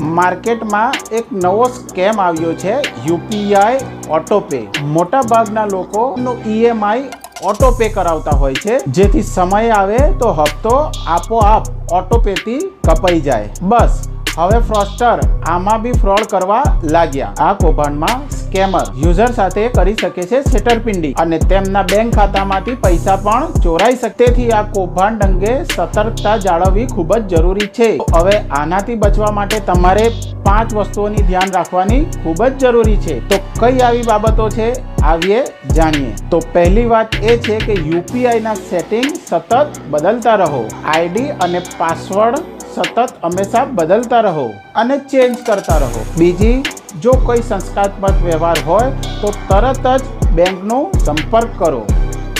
માર્કેટમાં એક નવો સ્કેમ આવ્યો છે, યુપીઆઈ ઓટોપે. મોટા ભાગના લોકોનું ઈએમઆઈ ઓટોપે કરાવતા હોય છે, જેથી સમય આવે તો હપ્તો આપોઆપ ઓટોપેથી કપાઈ જાય. બસ હવે ફ્રોડસ્ટર આમાં બી ફ્રોડ કરવા લાગ્યા. આ કૌભાંડમાં સ્કેમર યુઝર સાથે કરી શકે છે છેતરપિંડી અને તેમના બેંક ખાતામાંથી પૈસા પણ ચોરાઈ શકે. તેથી આ કૌભાંડ અંગે સતર્કતા જાળવવી ખૂબ જ જરૂરી છે. હવે આનાથી બચવા માટે તમારે 5 વસ્તુઓની ધ્યાન રાખવાની ખૂબ જ જરૂરી છે. તો કઈ આવી બાબતો છે, આવીએ જાણીએ. તો પહેલી વાત એ છે કે યુપીઆઈ ના સેટિંગ સતત બદલતા રહો. આઈડી અને પાસવર્ડ સતત હંમેશા બદલતા રહો અને ચેન્જ કરતા રહો. બીજી, જો કોઈ શંકાસ્પદ વ્યવહાર હોય તો તરત જ બેંકનો સંપર્ક કરો.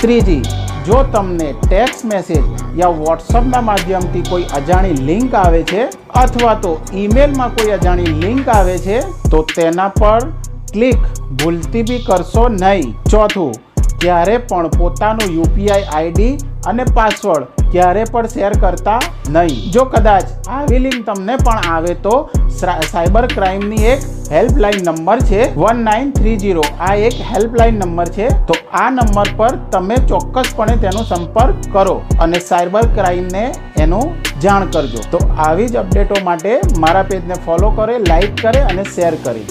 ત્રીજી, જો તમને ટેક્સ્ટ મેસેજ યા વોટ્સઅપના માધ્યમથી કોઈ અજાણી લિંક આવે છે અથવા તો ઈમેલમાં કોઈ અજાણી લિંક આવે છે તો તેના પર ક્લિક ભૂલથી બી કરશો નહીં. ચોથું, ક્યારે પણ પોતાનું યુપીઆઈ આઈડી અને પાસવર્ડ ક્યારે પણ શેર કરતા નહીં. જો કદાચ આવી લિંક તમને પણ આવે તો સાયબર ક્રાઇમની એક હેલ્પલાઇન નંબર છે 1930. આ એક હેલ્પલાઇન નંબર છે. તો આ નંબર પર તમે ચોક્કસપણે તેનો સંપર્ક કરો અને સાયબર ક્રાઇમને એનું જાણ કરજો. તો આવી જ અપડેટો માટે મારા પેજને ફોલો કરે, લાઈક કરે અને શેર કરે.